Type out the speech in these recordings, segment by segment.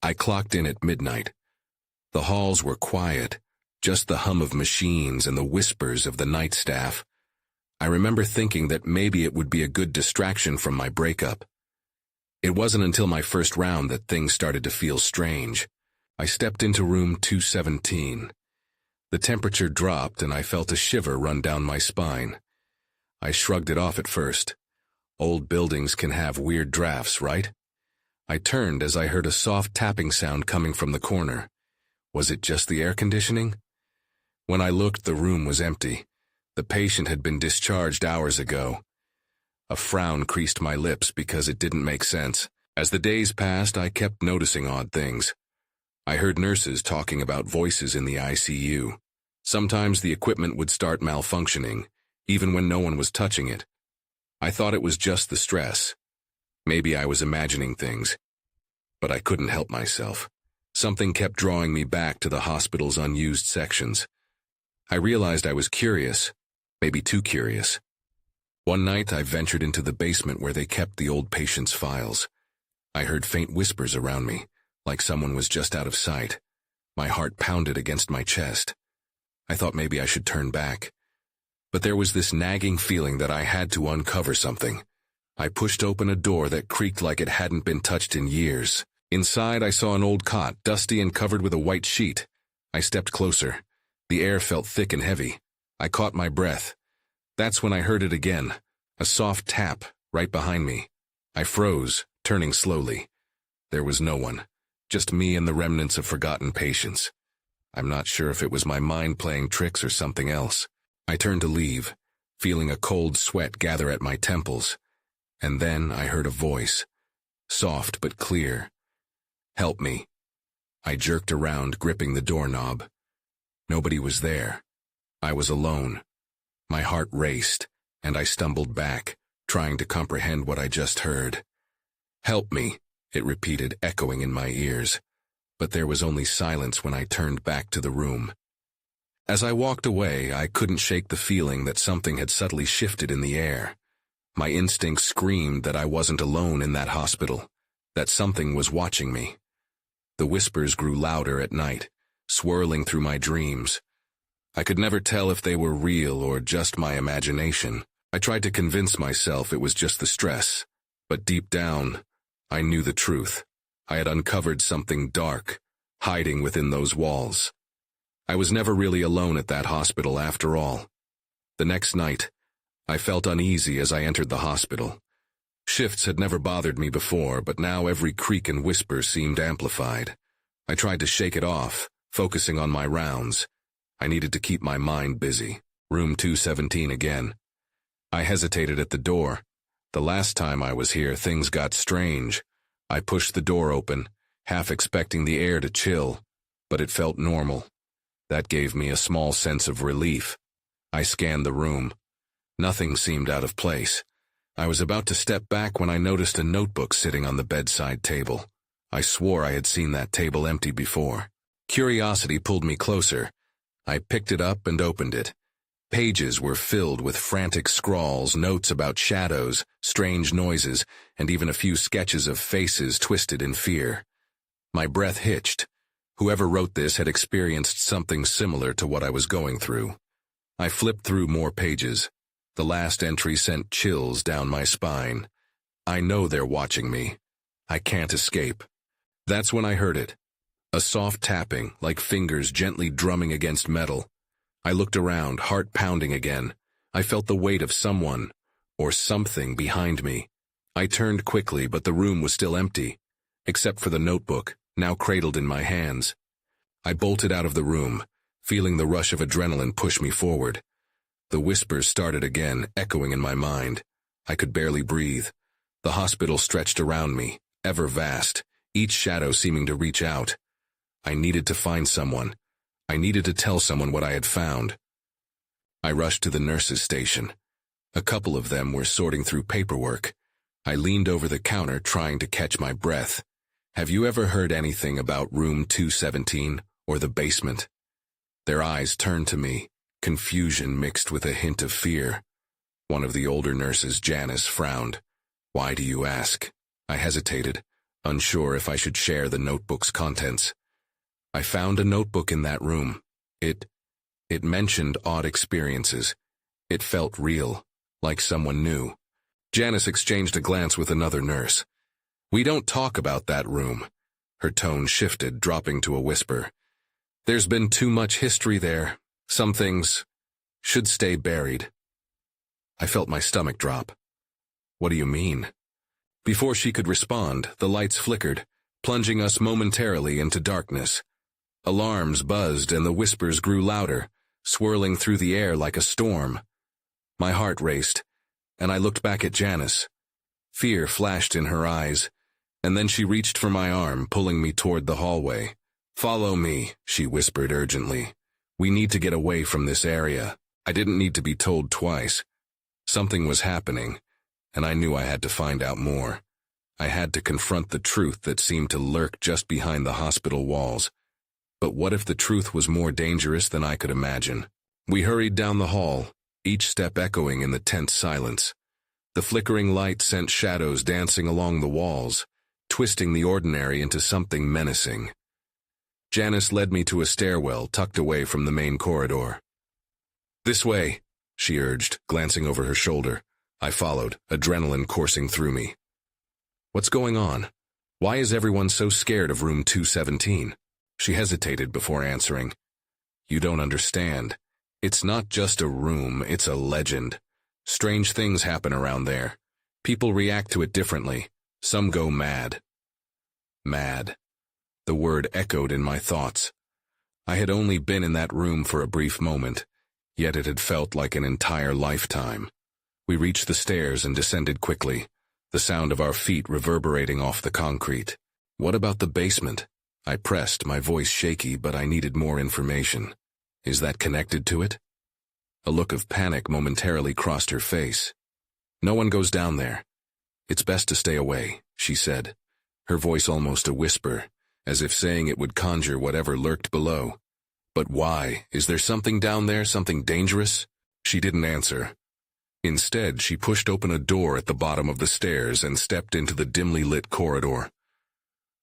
I clocked in at midnight. The halls were quiet, just the hum of machines and the whispers of the night staff. I remember thinking that maybe it would be a good distraction from my breakup. It wasn't until my first round that things started to feel strange. I stepped into room 217. The temperature dropped and I felt a shiver run down my spine. I shrugged it off at first. Old buildings can have weird drafts, right? I turned as I heard a soft tapping sound coming from the corner. Was it just the air conditioning? When I looked, the room was empty. The patient had been discharged hours ago. A frown creased my lips because it didn't make sense. As the days passed, I kept noticing odd things. I heard nurses talking about voices in the ICU. Sometimes the equipment would start malfunctioning, even when no one was touching it. I thought it was just the stress. Maybe I was imagining things. But I couldn't help myself. Something kept drawing me back to the hospital's unused sections. I realized I was curious, maybe too curious. One night I ventured into the basement where they kept the old patients' files. I heard faint whispers around me, like someone was just out of sight. My heart pounded against my chest. I thought maybe I should turn back. But there was this nagging feeling that I had to uncover something. I pushed open a door that creaked like it hadn't been touched in years. Inside I saw an old cot, dusty and covered with a white sheet. I stepped closer. The air felt thick and heavy. I caught my breath. That's when I heard it again, a soft tap right behind me. I froze, turning slowly. There was no one, just me and the remnants of forgotten patients. I'm not sure if it was my mind playing tricks or something else. I turned to leave, feeling a cold sweat gather at my temples. And then I heard a voice, soft but clear. "Help me." I jerked around, gripping the doorknob. Nobody was there. I was alone. My heart raced, and I stumbled back, trying to comprehend what I just heard. "Help me," it repeated, echoing in my ears. But there was only silence when I turned back to the room. As I walked away, I couldn't shake the feeling that something had subtly shifted in the air. My instincts screamed that I wasn't alone in that hospital, that something was watching me. The whispers grew louder at night, swirling through my dreams. I could never tell if they were real or just my imagination. I tried to convince myself it was just the stress, but deep down, I knew the truth. I had uncovered something dark, hiding within those walls. I was never really alone at that hospital after all. The next night, I felt uneasy as I entered the hospital. Shifts had never bothered me before, but now every creak and whisper seemed amplified. I tried to shake it off, focusing on my rounds. I needed to keep my mind busy. Room 217 again. I hesitated at the door. The last time I was here, things got strange. I pushed the door open, half expecting the air to chill, but it felt normal. That gave me a small sense of relief. I scanned the room. Nothing seemed out of place. I was about to step back when I noticed a notebook sitting on the bedside table. I swore I had seen that table empty before. Curiosity pulled me closer. I picked it up and opened it. Pages were filled with frantic scrawls, notes about shadows, strange noises, and even a few sketches of faces twisted in fear. My breath hitched. Whoever wrote this had experienced something similar to what I was going through. I flipped through more pages. The last entry sent chills down my spine. I know they're watching me. I can't escape. That's when I heard it. A soft tapping, like fingers gently drumming against metal. I looked around, heart pounding again. I felt the weight of someone, or something, behind me. I turned quickly, but the room was still empty, except for the notebook, now cradled in my hands. I bolted out of the room, feeling the rush of adrenaline push me forward. The whispers started again, echoing in my mind. I could barely breathe. The hospital stretched around me, ever vast, each shadow seeming to reach out. I needed to find someone. I needed to tell someone what I had found. I rushed to the nurses' station. A couple of them were sorting through paperwork. I leaned over the counter trying to catch my breath. "Have you ever heard anything about room 217 or the basement?" Their eyes turned to me, confusion mixed with a hint of fear. One of the older nurses, Janice, frowned. "Why do you ask?" I hesitated. unsure if I should share the notebook's contents. I found a notebook in that room. It mentioned odd experiences. It felt real, like someone knew. Janice exchanged a glance with another nurse. "We don't talk about that room." Her tone shifted, dropping to a whisper. "There's been too much history there. Some things should stay buried." I felt my stomach drop. "What do you mean?" Before she could respond, the lights flickered, plunging us momentarily into darkness. Alarms buzzed and the whispers grew louder, swirling through the air like a storm. My heart raced, and I looked back at Janice. Fear flashed in her eyes, and then she reached for my arm, pulling me toward the hallway. "Follow me," she whispered urgently. "We need to get away from this area." I didn't need to be told twice. Something was happening, and I knew I had to find out more. I had to confront the truth that seemed to lurk just behind the hospital walls. But what if the truth was more dangerous than I could imagine? We hurried down the hall, each step echoing in the tense silence. The flickering light sent shadows dancing along the walls, twisting the ordinary into something menacing. Janice led me to a stairwell tucked away from the main corridor. "This way," she urged, glancing over her shoulder. I followed, adrenaline coursing through me. "What's going on? Why is everyone so scared of room 217? She hesitated before answering. "You don't understand. It's not just a room, it's a legend. Strange things happen around there. People react to it differently. Some go mad." Mad. The word echoed in my thoughts. I had only been in that room for a brief moment, yet it had felt like an entire lifetime. We reached the stairs and descended quickly, the sound of our feet reverberating off the concrete. "What about the basement?" I pressed, my voice shaky, but I needed more information. "Is that connected to it?" A look of panic momentarily crossed her face. "No one goes down there. It's best to stay away," she said, her voice almost a whisper, as if saying it would conjure whatever lurked below. "But why? Is there something down there, something dangerous?" She didn't answer. Instead, she pushed open a door at the bottom of the stairs and stepped into the dimly lit corridor.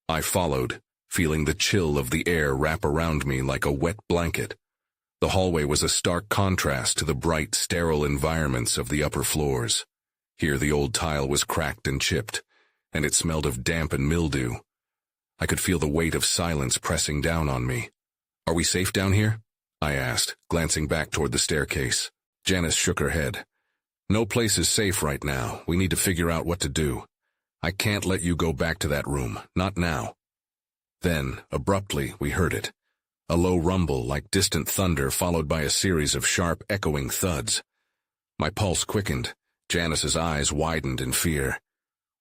I followed, feeling the chill of the air wrap around me like a wet blanket. The hallway was a stark contrast to the bright, sterile environments of the upper floors. Here the old tile was cracked and chipped, and it smelled of damp and mildew. I could feel the weight of silence pressing down on me. "Are we safe down here?" I asked, glancing back toward the staircase. Janice shook her head. "No place is safe right now. We need to figure out what to do. I can't let you go back to that room, not now." Then, abruptly, we heard it. A low rumble like distant thunder followed by a series of sharp, echoing thuds. My pulse quickened. Janice's eyes widened in fear.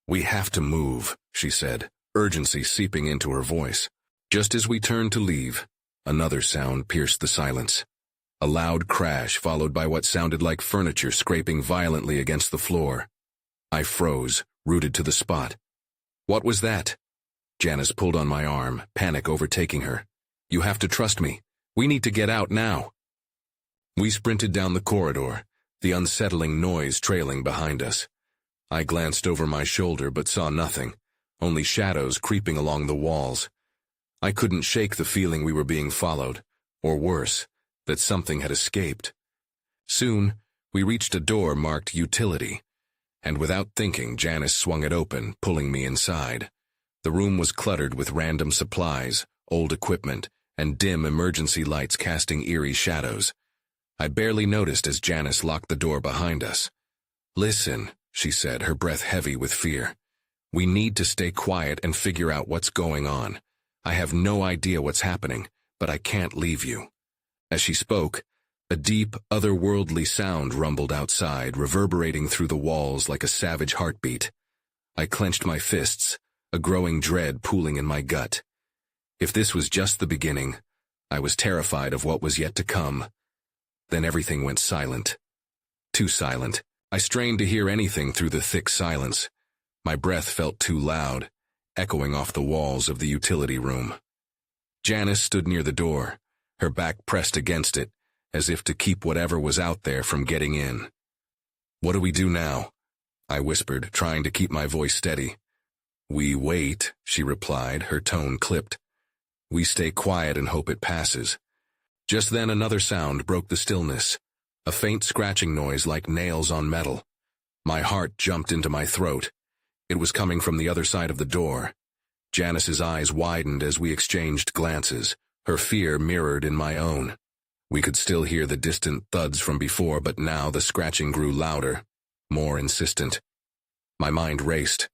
"We have to move," she said, urgency seeping into her voice. Just as we turned to leave, another sound pierced the silence. A loud crash followed by what sounded like furniture scraping violently against the floor. I froze, rooted to the spot. "What was that?" Janice pulled on my arm, panic overtaking her. "You have to trust me. We need to get out now." We sprinted down the corridor, the unsettling noise trailing behind us. I glanced over my shoulder but saw nothing, only shadows creeping along the walls. I couldn't shake the feeling we were being followed, or worse, that something had escaped. Soon, we reached a door marked utility, and without thinking, Janice swung it open, pulling me inside. The room was cluttered with random supplies, old equipment, and dim emergency lights casting eerie shadows. I barely noticed as Janice locked the door behind us. "Listen," she said, her breath heavy with fear. "We need to stay quiet and figure out what's going on. I have no idea what's happening, but I can't leave you." As she spoke, a deep, otherworldly sound rumbled outside, reverberating through the walls like a savage heartbeat. I clenched my fists, a growing dread pooling in my gut. If this was just the beginning, I was terrified of what was yet to come. Then everything went silent. Too silent. I strained to hear anything through the thick silence. My breath felt too loud, echoing off the walls of the utility room. Janice stood near the door, her back pressed against it, as if to keep whatever was out there from getting in. "What do we do now?" I whispered, trying to keep my voice steady. "We wait," she replied, her tone clipped. "We stay quiet and hope it passes." Just then another sound broke the stillness, a faint scratching noise like nails on metal. My heart jumped into my throat. It was coming from the other side of the door. Janice's eyes widened as we exchanged glances, her fear mirrored in my own. We could still hear the distant thuds from before, but now the scratching grew louder, more insistent. My mind raced.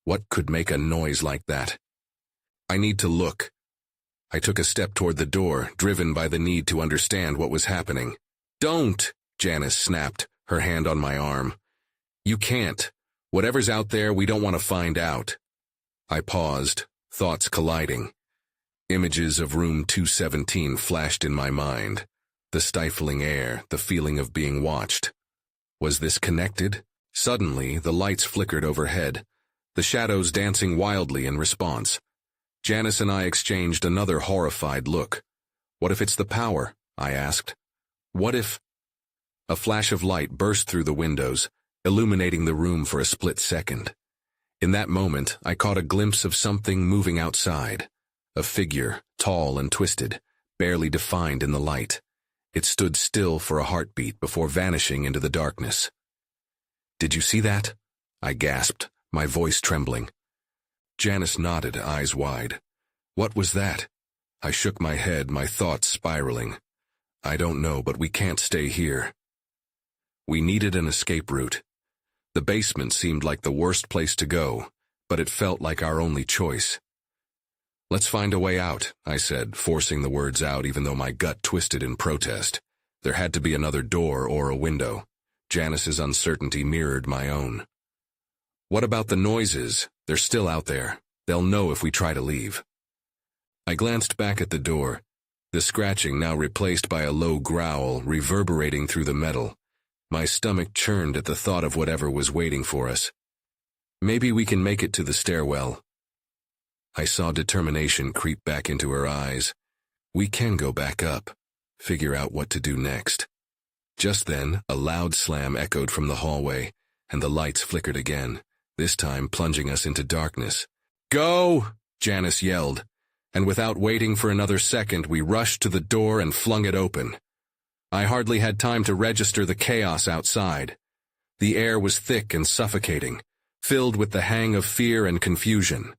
What could make a noise like that? "I need to look." I took a step toward the door, driven by the need to understand what was happening. "Don't!" Janice snapped, her hand on my arm. "You can't. Whatever's out there, we don't want to find out." I paused, thoughts colliding. Images of room 217 flashed in my mind. The stifling air, the feeling of being watched. Was this connected? Suddenly, the lights flickered overhead, the shadows dancing wildly in response. Janice and I exchanged another horrified look. "What if it's the power?" I asked. "What if—" A flash of light burst through the windows, illuminating the room for a split second. In that moment, I caught a glimpse of something moving outside. A figure, tall and twisted, barely defined in the light. It stood still for a heartbeat before vanishing into the darkness. "Did you see that?" I gasped, my voice trembling. Janice nodded, eyes wide. "What was that?" I shook my head, my thoughts spiraling. "I don't know, but we can't stay here." We needed an escape route. The basement seemed like the worst place to go, but it felt like our only choice. "Let's find a way out," I said, forcing the words out even though my gut twisted in protest. There had to be another door or a window. Janice's uncertainty mirrored my own. "What about the noises? They're still out there. They'll know if we try to leave." I glanced back at the door, the scratching now replaced by a low growl reverberating through the metal. My stomach churned at the thought of whatever was waiting for us. "Maybe we can make it to the stairwell." I saw determination creep back into her eyes. "We can go back up, figure out what to do next." Just then, a loud slam echoed from the hallway, and the lights flickered again, this time plunging us into darkness. "Go!" Janice yelled, and without waiting for another second, we rushed to the door and flung it open. I hardly had time to register the chaos outside. The air was thick and suffocating, filled with the hang of fear and confusion.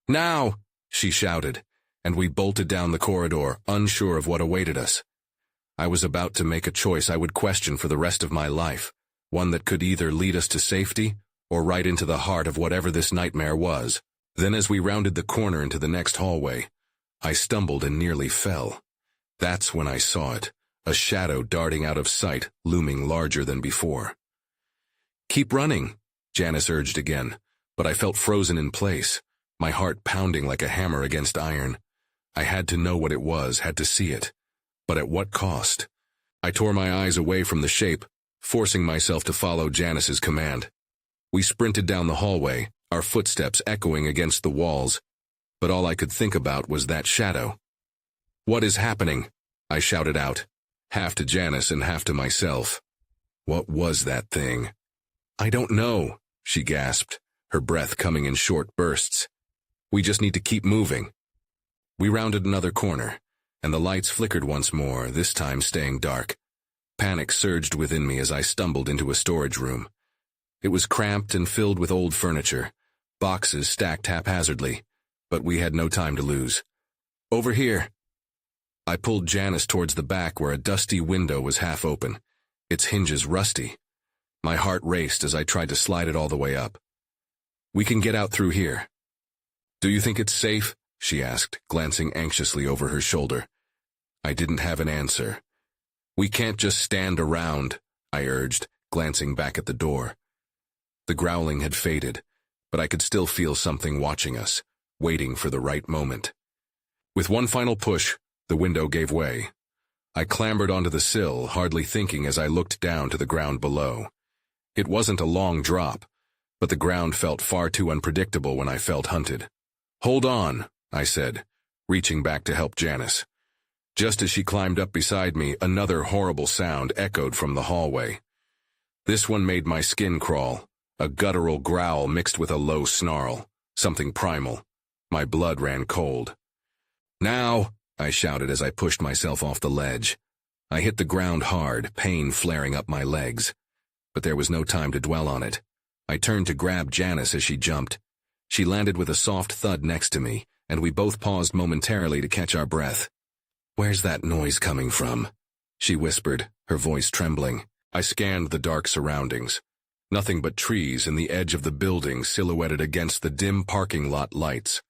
"Now!" she shouted, and we bolted down the corridor, unsure of what awaited us. I was about to make a choice I would question for the rest of my life, one that could either lead us to safety or right into the heart of whatever this nightmare was. Then as we rounded the corner into the next hallway, I stumbled and nearly fell. That's when I saw it, a shadow darting out of sight, looming larger than before. "Keep running," Janice urged again, but I felt frozen in place, my heart pounding like a hammer against iron. I had to know what it was, had to see it. But at what cost? I tore my eyes away from the shape, forcing myself to follow Janice's command. We sprinted down the hallway, our footsteps echoing against the walls, but all I could think about was that shadow. "What is happening?" I shouted out, half to Janice and half to myself. "What was that thing?" "I don't know," she gasped, her breath coming in short bursts. "We just need to keep moving." We rounded another corner, and the lights flickered once more, this time staying dark. Panic surged within me as I stumbled into a storage room. It was cramped and filled with old furniture, boxes stacked haphazardly, but we had no time to lose. "Over here." I pulled Janice towards the back where a dusty window was half open, its hinges rusty. My heart raced as I tried to slide it all the way up. "We can get out through here." "Do you think it's safe?" she asked, glancing anxiously over her shoulder. I didn't have an answer. "We can't just stand around," I urged, glancing back at the door. The growling had faded, but I could still feel something watching us, waiting for the right moment. With one final push, the window gave way. I clambered onto the sill, hardly thinking as I looked down to the ground below. It wasn't a long drop, but the ground felt far too unpredictable when I felt hunted. "Hold on," I said, reaching back to help Janice. Just as she climbed up beside me, another horrible sound echoed from the hallway. This one made my skin crawl, a guttural growl mixed with a low snarl. something primal. My blood ran cold. "Now!" I shouted as I pushed myself off the ledge. I hit the ground hard, pain flaring up my legs. But there was no time to dwell on it. I turned to grab Janice as she jumped. She landed with a soft thud next to me, and we both paused momentarily to catch our breath. "Where's that noise coming from?" she whispered, her voice trembling. I scanned the dark surroundings. Nothing but trees and the edge of the building silhouetted against the dim parking lot lights.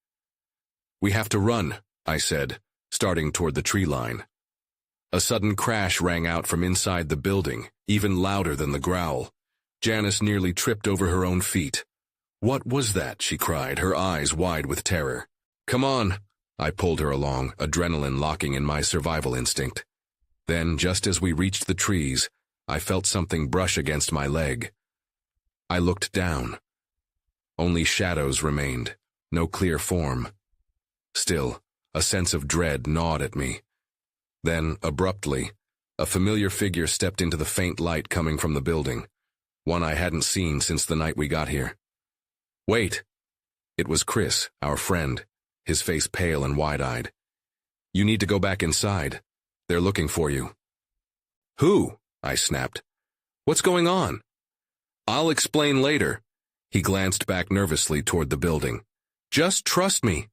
"We have to run," I said, starting toward the tree line. A sudden crash rang out from inside the building, even louder than the growl. Janice nearly tripped over her own feet. "What was that?" she cried, her eyes wide with terror. "Come on." I pulled her along, adrenaline locking in my survival instinct. Then, just as we reached the trees, I felt something brush against my leg. I looked down. Only shadows remained, no clear form. Still, a sense of dread gnawed at me. Then, abruptly, a familiar figure stepped into the faint light coming from the building, one I hadn't seen since the night we got here. "Wait!" It was Chris, our friend, his face pale and wide-eyed. "You need to go back inside. They're looking for you." "Who?" I snapped. "What's going on?" "I'll explain later." He glanced back nervously toward the building. "Just trust me."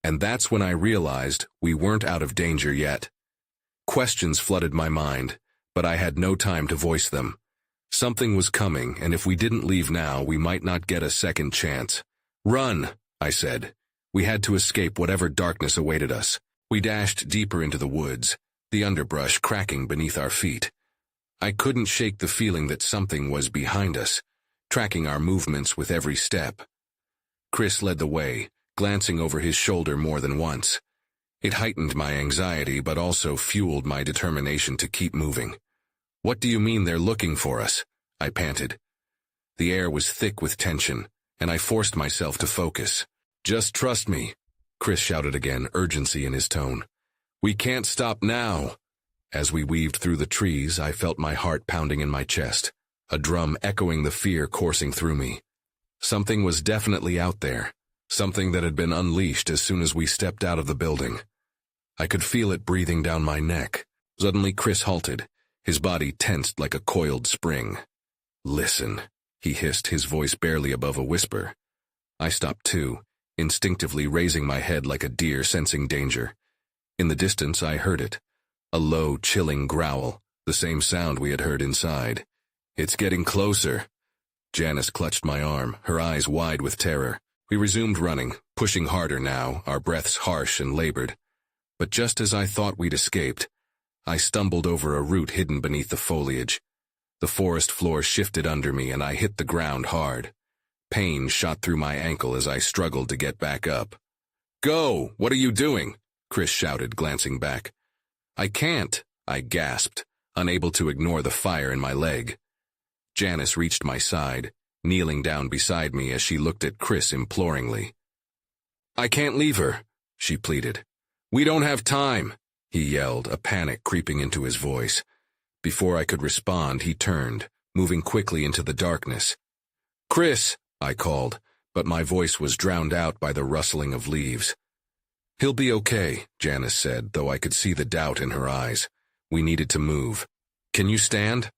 And that's when I realized we weren't out of danger yet. Questions flooded my mind, but I had no time to voice them. Something was coming, and if we didn't leave now, we might not get a second chance. "Run," I said. We had to escape whatever darkness awaited us. We dashed deeper into the woods, the underbrush cracking beneath our feet. I couldn't shake the feeling that something was behind us, tracking our movements with every step. Chris led the way, glancing over his shoulder more than once. It heightened my anxiety, but also fueled my determination to keep moving. "What do you mean they're looking for us?" I panted. The air was thick with tension, and I forced myself to focus. "Just trust me," Chris shouted again, urgency in his tone. "We can't stop now." As we weaved through the trees, I felt my heart pounding in my chest, a drum echoing the fear coursing through me. Something was definitely out there, something that had been unleashed as soon as we stepped out of the building. I could feel it breathing down my neck. Suddenly Chris halted, his body tensed like a coiled spring. "Listen," he hissed, his voice barely above a whisper. I stopped too, instinctively raising my head like a deer sensing danger. In the distance I heard it, a low, chilling growl, the same sound we had heard inside. "It's getting closer." Janice clutched my arm, her eyes wide with terror. We resumed running, pushing harder now, our breaths harsh and labored. But just as I thought we'd escaped, I stumbled over a root hidden beneath the foliage. The forest floor shifted under me and I hit the ground hard. Pain shot through my ankle as I struggled to get back up. "Go! What are you doing?" Chris shouted, glancing back. "I can't," I gasped, unable to ignore the fire in my leg. Janice reached my side, kneeling down beside me as she looked at Chris imploringly. "I can't leave her," she pleaded. "We don't have time," he yelled, a panic creeping into his voice. Before I could respond, he turned, moving quickly into the darkness. "Chris," I called, but my voice was drowned out by the rustling of leaves. "He'll be okay," Janice said, though I could see the doubt in her eyes. We needed to move. "Can you stand?"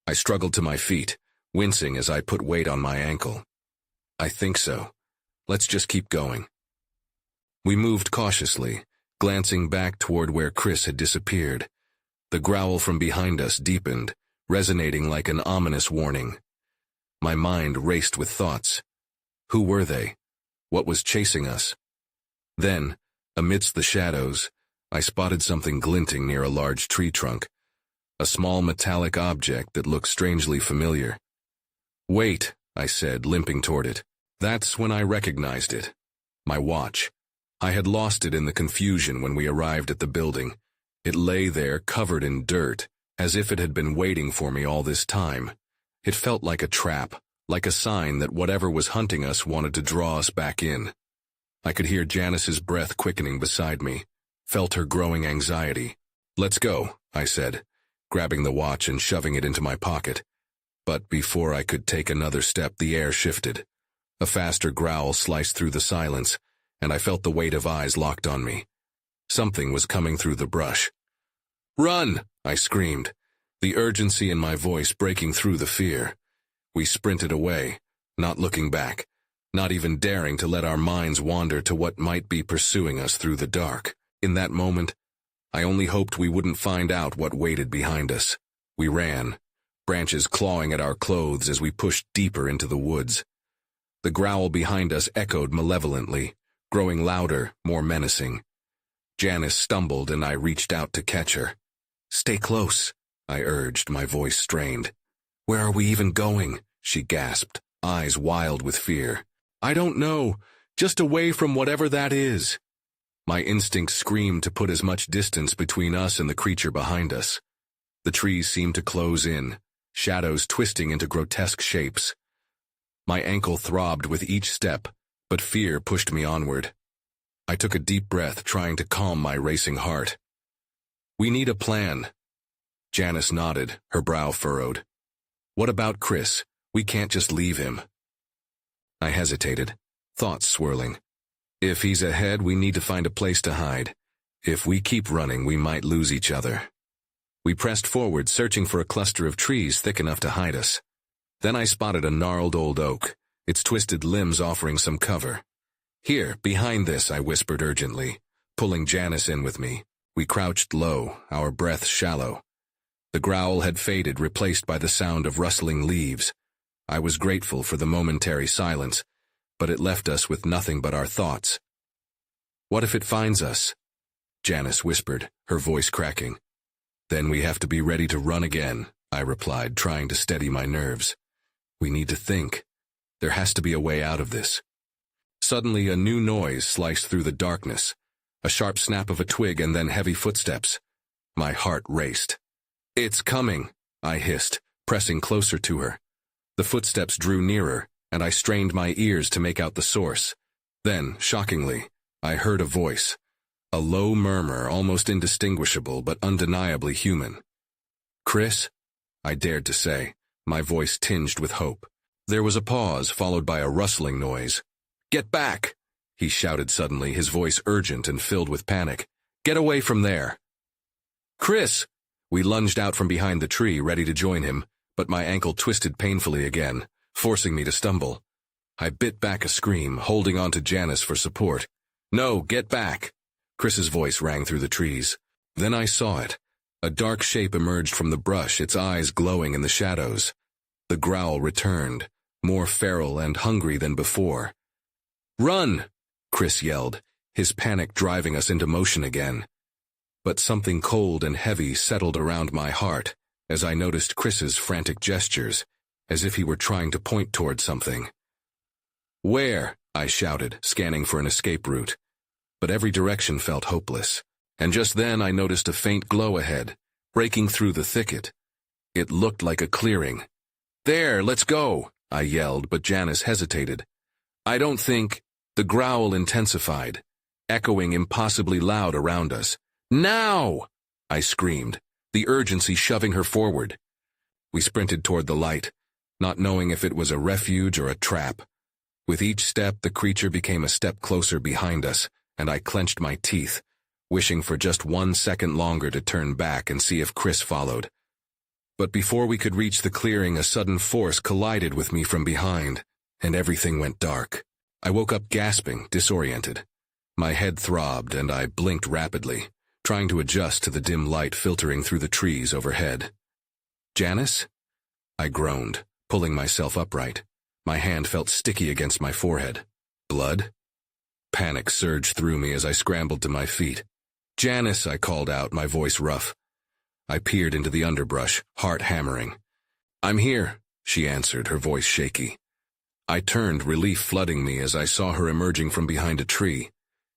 I struggled to my feet, wincing as I put weight on my ankle. "I think so. Let's just keep going." We moved cautiously, glancing back toward where Chris had disappeared. The growl from behind us deepened, resonating like an ominous warning. My mind raced with thoughts. Who were they? What was chasing us? Then, amidst the shadows, I spotted something glinting near a large tree trunk, a small metallic object that looked strangely familiar. "Wait," I said, limping toward it. That's when I recognized it. My watch. I had lost it in the confusion when we arrived at the building. It lay there, covered in dirt, as if it had been waiting for me all this time. It felt like a trap, like a sign that whatever was hunting us wanted to draw us back in. I could hear Janice's breath quickening beside me, felt her growing anxiety. "Let's go," I said, grabbing the watch and shoving it into my pocket. But before I could take another step, the air shifted. A faster growl sliced through the silence, and I felt the weight of eyes locked on me. Something was coming through the brush. "Run!" I screamed, the urgency in my voice breaking through the fear. We sprinted away, not looking back, not even daring to let our minds wander to what might be pursuing us through the dark. In that moment, I only hoped we wouldn't find out what waited behind us. We ran, branches clawing at our clothes as we pushed deeper into the woods. The growl behind us echoed malevolently, growing louder, more menacing. Janice stumbled and I reached out to catch her. "Stay close," I urged, my voice strained. "Where are we even going?" she gasped, eyes wild with fear. "I don't know, just away from whatever that is." My instinct screamed to put as much distance between us and the creature behind us. The trees seemed to close in, shadows twisting into grotesque shapes. My ankle throbbed with each step, but fear pushed me onward. I took a deep breath, trying to calm my racing heart. "We need a plan." Janice nodded, her brow furrowed. "What about Chris? We can't just leave him." I hesitated, thoughts swirling. If he's ahead, we need to find a place to hide. If we keep running, we might lose each other. We pressed forward, searching for a cluster of trees thick enough to hide us. Then I spotted a gnarled old oak, its twisted limbs offering some cover. "Here, behind this," I whispered urgently, pulling Janice in with me. We crouched low, our breath shallow. The growl had faded, replaced by the sound of rustling leaves. I was grateful for the momentary silence, but it left us with nothing but our thoughts. "What if it finds us?" Janice whispered, her voice cracking. "Then we have to be ready to run again," I replied, trying to steady my nerves. "We need to think. There has to be a way out of this." Suddenly, a new noise sliced through the darkness. A sharp snap of a twig and then heavy footsteps. My heart raced. "It's coming," I hissed, pressing closer to her. The footsteps drew nearer, and I strained my ears to make out the source. Then, shockingly, I heard a voice. A low murmur, almost indistinguishable but undeniably human. "Chris?" I dared to say, my voice tinged with hope. There was a pause, followed by a rustling noise. "Get back!" he shouted suddenly, his voice urgent and filled with panic. "Get away from there!" "Chris!" We lunged out from behind the tree, ready to join him, but my ankle twisted painfully again, forcing me to stumble. I bit back a scream, holding on to Janice for support. "No, get back!" Chris's voice rang through the trees. Then I saw it. A dark shape emerged from the brush, its eyes glowing in the shadows. The growl returned, more feral and hungry than before. "Run!" Chris yelled, his panic driving us into motion again. But something cold and heavy settled around my heart as I noticed Chris's frantic gestures, as if he were trying to point toward something. "Where?" I shouted, scanning for an escape route. But every direction felt hopeless. And just then I noticed a faint glow ahead, breaking through the thicket. It looked like a clearing. "There, let's go!" I yelled, but Janice hesitated. "I don't think—" The growl intensified, echoing impossibly loud around us. "Now!" I screamed, the urgency shoving her forward. We sprinted toward the light, not knowing if it was a refuge or a trap. With each step, the creature became a step closer behind us, and I clenched my teeth, wishing for just 1 second longer to turn back and see if Chris followed. But before we could reach the clearing, a sudden force collided with me from behind, and everything went dark. I woke up gasping, disoriented. My head throbbed, and I blinked rapidly, trying to adjust to the dim light filtering through the trees overhead. "Janice?" I groaned, pulling myself upright. My hand felt sticky against my forehead. Blood? Panic surged through me as I scrambled to my feet. "Janice," I called out, my voice rough. I peered into the underbrush, heart hammering. "I'm here," she answered, her voice shaky. I turned, relief flooding me as I saw her emerging from behind a tree.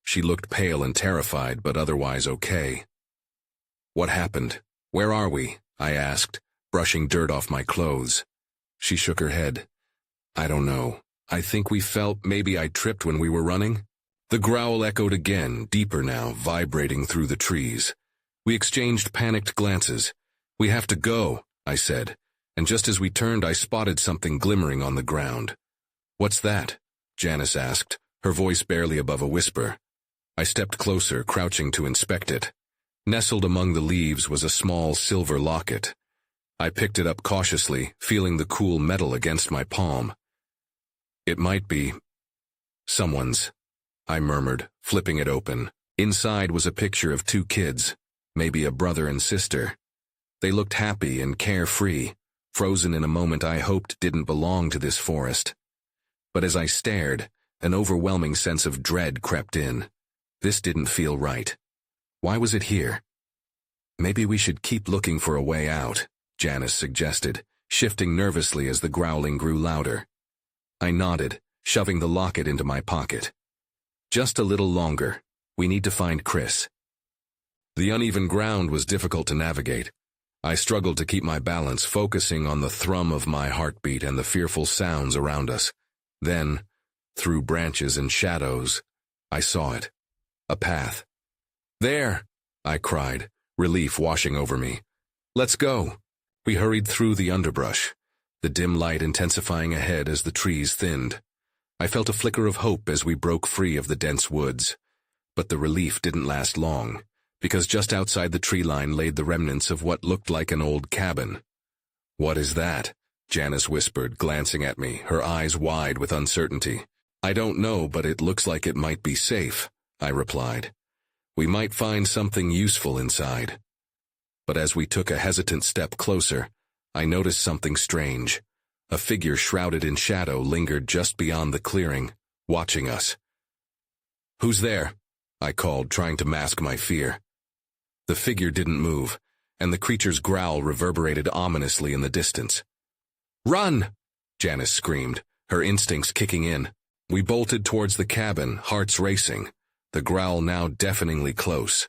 She looked pale and terrified, but otherwise okay. "What happened? Where are we?" I asked, brushing dirt off my clothes. She shook her head. "I don't know. I think we felt maybe I tripped when we were running." The growl echoed again, deeper now, vibrating through the trees. We exchanged panicked glances. "We have to go," I said, and just as we turned I spotted something glimmering on the ground. "What's that?" Janice asked, her voice barely above a whisper. I stepped closer, crouching to inspect it. Nestled among the leaves was a small silver locket. I picked it up cautiously, feeling the cool metal against my palm. It might be someone's, I murmured, flipping it open. Inside was a picture of two kids, maybe a brother and sister. They looked happy and carefree, frozen in a moment I hoped didn't belong to this forest. But as I stared, an overwhelming sense of dread crept in. This didn't feel right. Why was it here? Maybe we should keep looking for a way out, Janice suggested, shifting nervously as the growling grew louder. I nodded, shoving the locket into my pocket. Just a little longer. We need to find Chris. The uneven ground was difficult to navigate. I struggled to keep my balance, focusing on the thrum of my heartbeat and the fearful sounds around us. Then, through branches and shadows, I saw it. A path. There! I cried, relief washing over me. Let's go! We hurried through the underbrush, the dim light intensifying ahead as the trees thinned. I felt a flicker of hope as we broke free of the dense woods. But the relief didn't last long, because just outside the tree line laid the remnants of what looked like an old cabin. What is that? Janice whispered, glancing at me, her eyes wide with uncertainty. I don't know, but it looks like it might be safe, I replied. We might find something useful inside. But as we took a hesitant step closer, I noticed something strange. A figure shrouded in shadow lingered just beyond the clearing, watching us. Who's there? I called, trying to mask my fear. The figure didn't move, and the creature's growl reverberated ominously in the distance. Run! Janice screamed, her instincts kicking in. We bolted towards the cabin, hearts racing, the growl now deafeningly close.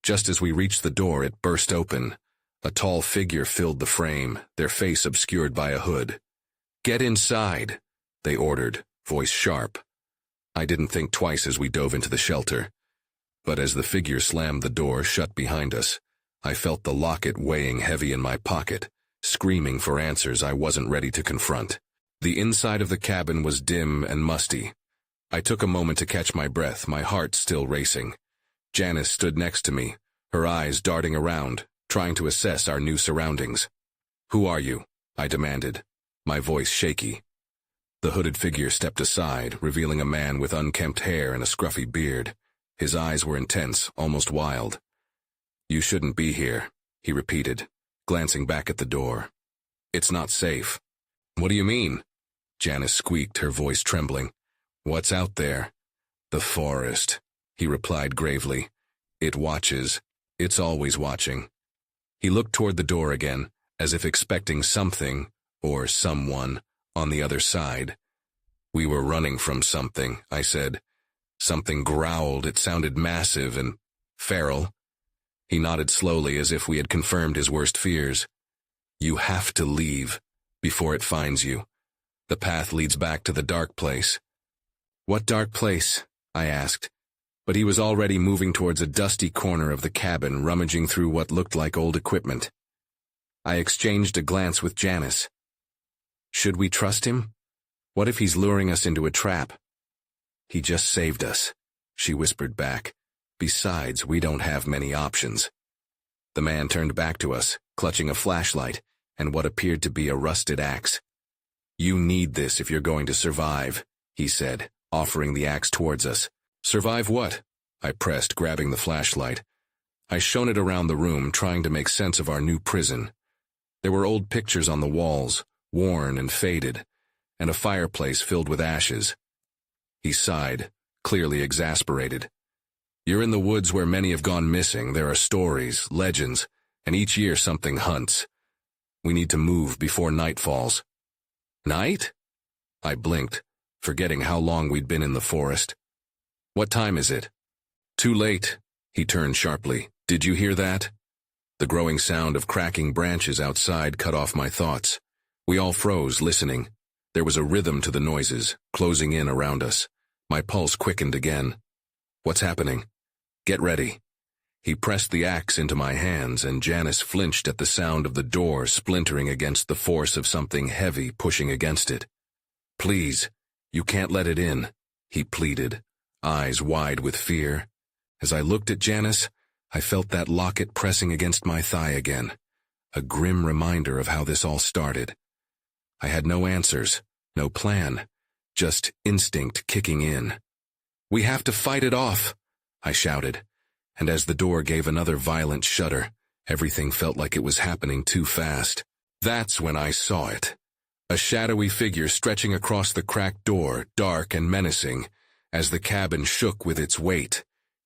Just as we reached the door, it burst open. A tall figure filled the frame, their face obscured by a hood. Get inside, they ordered, voice sharp. I didn't think twice as we dove into the shelter. But as the figure slammed the door shut behind us, I felt the locket weighing heavy in my pocket, screaming for answers I wasn't ready to confront. The inside of the cabin was dim and musty. I took a moment to catch my breath, my heart still racing. Janice stood next to me, her eyes darting around, trying to assess our new surroundings. Who are you? I demanded, my voice shaky. The hooded figure stepped aside, revealing a man with unkempt hair and a scruffy beard. His eyes were intense, almost wild. You shouldn't be here, he repeated, glancing back at the door. It's not safe. What do you mean? Janice squeaked, her voice trembling. What's out there? The forest, he replied gravely. It watches. It's always watching. He looked toward the door again, as if expecting something, or someone, on the other side. We were running from something, I said. Something growled. It sounded massive and feral. He nodded slowly as if we had confirmed his worst fears. You have to leave before it finds you. The path leads back to the dark place. What dark place? I asked. But he was already moving towards a dusty corner of the cabin, rummaging through what looked like old equipment. I exchanged a glance with Janice. Should we trust him? What if he's luring us into a trap? He just saved us, she whispered back. Besides, we don't have many options. The man turned back to us, clutching a flashlight and what appeared to be a rusted axe. You need this if you're going to survive, he said, offering the axe towards us. Survive what? I pressed, grabbing the flashlight. I shone it around the room, trying to make sense of our new prison. There were old pictures on the walls, worn and faded, and a fireplace filled with ashes. He sighed, clearly exasperated. You're in the woods where many have gone missing. There are stories, legends, and each year something hunts. We need to move before night falls. Night? I blinked, forgetting how long we'd been in the forest. What time is it? Too late, he turned sharply. Did you hear that? The growing sound of cracking branches outside cut off my thoughts. We all froze, listening. There was a rhythm to the noises, closing in around us. My pulse quickened again. What's happening? Get ready. He pressed the axe into my hands, and Janice flinched at the sound of the door splintering against the force of something heavy pushing against it. Please, "You can't let it in," he pleaded, eyes wide with fear. As I looked at Janice, I felt that locket pressing against my thigh again, a grim reminder of how this all started. I had no answers, no plan, just instinct kicking in. "We have to fight it off," I shouted, and as the door gave another violent shudder, everything felt like it was happening too fast. That's when I saw it. A shadowy figure stretching across the cracked door, dark and menacing, as the cabin shook with its weight.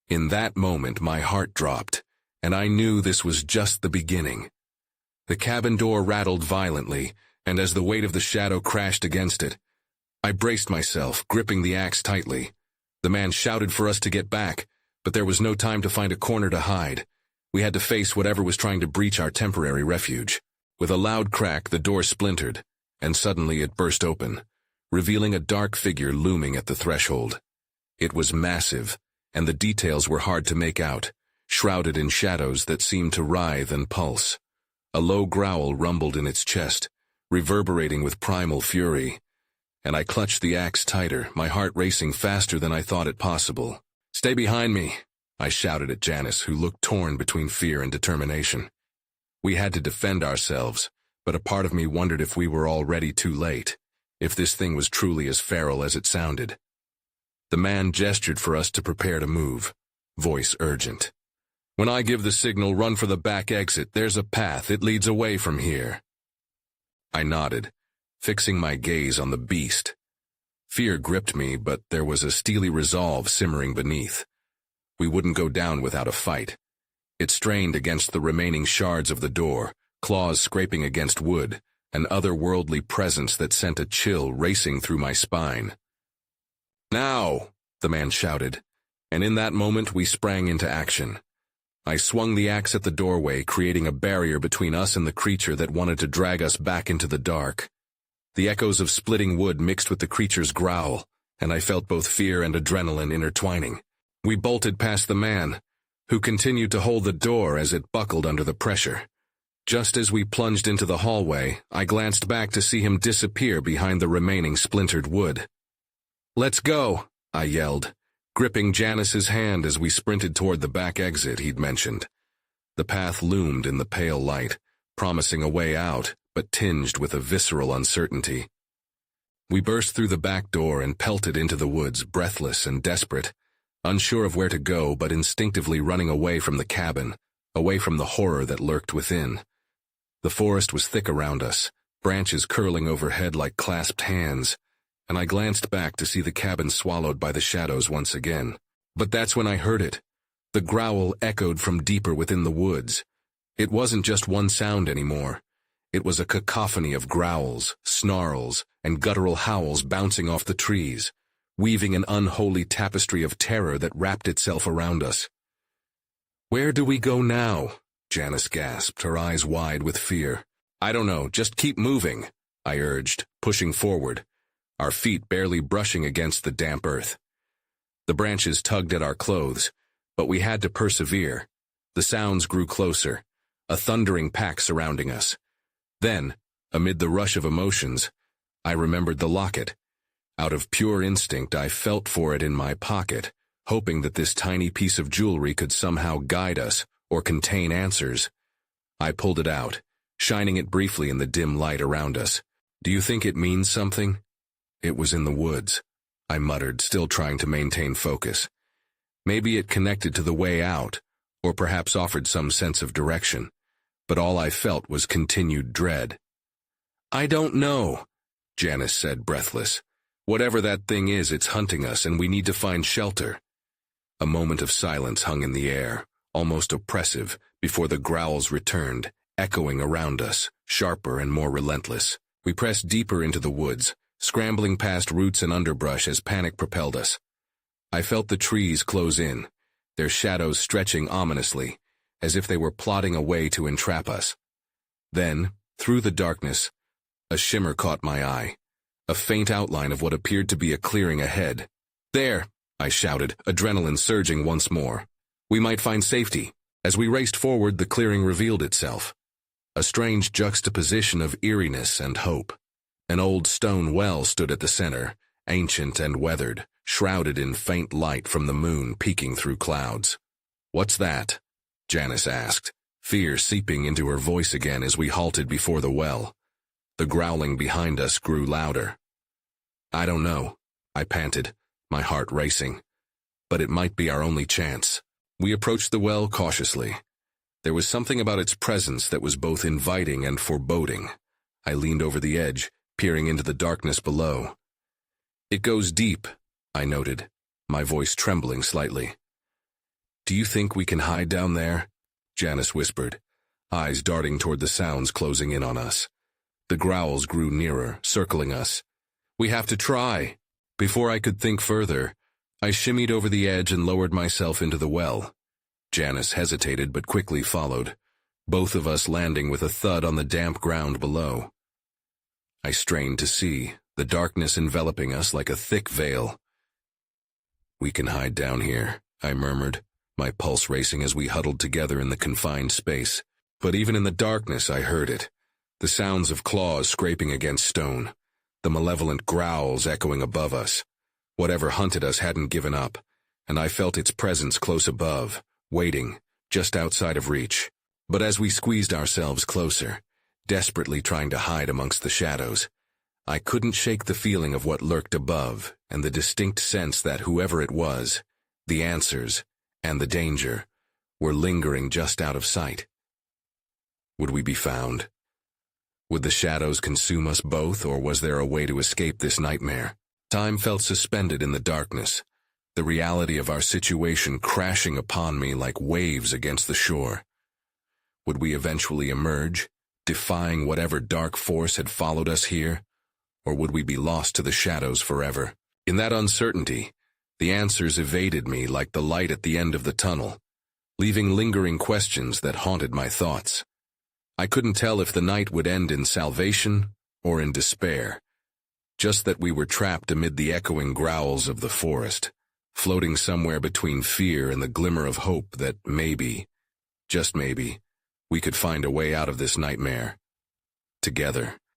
In that moment my heart dropped, and I knew this was just the beginning. The cabin door rattled violently, and as the weight of the shadow crashed against it, I braced myself, gripping the axe tightly. The man shouted for us to get back, but there was no time to find a corner to hide. We had to face whatever was trying to breach our temporary refuge. With a loud crack, the door splintered, and suddenly it burst open, revealing a dark figure looming at the threshold. It was massive, and the details were hard to make out, shrouded in shadows that seemed to writhe and pulse. A low growl rumbled in its chest, reverberating with primal fury, and I clutched the axe tighter, my heart racing faster than I thought it possible. "Stay behind me," I shouted at Janice, who looked torn between fear and determination. We had to defend ourselves, but a part of me wondered if we were already too late, if this thing was truly as feral as it sounded. The man gestured for us to prepare to move, voice urgent. "When I give the signal, run for the back exit. There's a path. It leads away from here." I nodded, fixing my gaze on the beast. Fear gripped me, but there was a steely resolve simmering beneath. We wouldn't go down without a fight. It strained against the remaining shards of the door, claws scraping against wood, an otherworldly presence that sent a chill racing through my spine. "Now!" the man shouted, and in that moment we sprang into action. I swung the axe at the doorway, creating a barrier between us and the creature that wanted to drag us back into the dark. The echoes of splitting wood mixed with the creature's growl, and I felt both fear and adrenaline intertwining. We bolted past the man, who continued to hold the door as it buckled under the pressure. Just as we plunged into the hallway, I glanced back to see him disappear behind the remaining splintered wood. "Let's go," I yelled, gripping Janice's hand as we sprinted toward the back exit he'd mentioned. The path loomed in the pale light, promising a way out, but tinged with a visceral uncertainty. We burst through the back door and pelted into the woods, breathless and desperate, unsure of where to go but instinctively running away from the cabin, away from the horror that lurked within. The forest was thick around us, branches curling overhead like clasped hands, and I glanced back to see the cabin swallowed by the shadows once again. But that's when I heard it. The growl echoed from deeper within the woods. It wasn't just one sound anymore. It was a cacophony of growls, snarls, and guttural howls bouncing off the trees, weaving an unholy tapestry of terror that wrapped itself around us. "Where do we go now?" Janice gasped, her eyes wide with fear. "I don't know, just keep moving," I urged, pushing forward, our feet barely brushing against the damp earth. The branches tugged at our clothes, but we had to persevere. The sounds grew closer, a thundering pack surrounding us. Then, amid the rush of emotions, I remembered the locket. Out of pure instinct, I felt for it in my pocket, hoping that this tiny piece of jewelry could somehow guide us or contain answers. I pulled it out, shining it briefly in the dim light around us. "Do you think it means something?" "It was in the woods," I muttered, still trying to maintain focus. Maybe it connected to the way out, or perhaps offered some sense of direction. But all I felt was continued dread. "I don't know," Janice said, breathless. "Whatever that thing is, it's hunting us, and we need to find shelter." A moment of silence hung in the air, almost oppressive, before the growls returned, echoing around us, sharper and more relentless. We pressed deeper into the woods, scrambling past roots and underbrush as panic propelled us. I felt the trees close in, their shadows stretching ominously, as if they were plotting a way to entrap us. Then, through the darkness, a shimmer caught my eye, a faint outline of what appeared to be a clearing ahead. "There!" I shouted, adrenaline surging once more. "We might find safety." As we raced forward, the clearing revealed itself, a strange juxtaposition of eeriness and hope. An old stone well stood at the center, ancient and weathered, shrouded in faint light from the moon peeking through clouds. "What's that?" Janice asked, fear seeping into her voice again as we halted before the well. The growling behind us grew louder. "I don't know," I panted, my heart racing. "But it might be our only chance." We approached the well cautiously. There was something about its presence that was both inviting and foreboding. I leaned over the edge, peering into the darkness below. "It goes deep," I noted, my voice trembling slightly. "Do you think we can hide down there?" Janice whispered, eyes darting toward the sounds closing in on us. The growls grew nearer, circling us. "We have to try." Before I could think further, I shimmied over the edge and lowered myself into the well. Janice hesitated but quickly followed, both of us landing with a thud on the damp ground below. I strained to see, the darkness enveloping us like a thick veil. "We can hide down here," I murmured, my pulse racing as we huddled together in the confined space. But even in the darkness I heard it, the sounds of claws scraping against stone, the malevolent growls echoing above us. Whatever hunted us hadn't given up, and I felt its presence close above, waiting, just outside of reach. But as we squeezed ourselves closer, desperately trying to hide amongst the shadows, I couldn't shake the feeling of what lurked above and the distinct sense that whoever it was, the answers, and the danger, were lingering just out of sight. Would we be found? Would the shadows consume us both, or was there a way to escape this nightmare? Time felt suspended in the darkness, the reality of our situation crashing upon me like waves against the shore. Would we eventually emerge, defying whatever dark force had followed us here? Or would we be lost to the shadows forever? In that uncertainty, the answers evaded me like the light at the end of the tunnel, leaving lingering questions that haunted my thoughts. I couldn't tell if the night would end in salvation or in despair, just that we were trapped amid the echoing growls of the forest, floating somewhere between fear and the glimmer of hope that maybe, just maybe, we could find a way out of this nightmare. Together.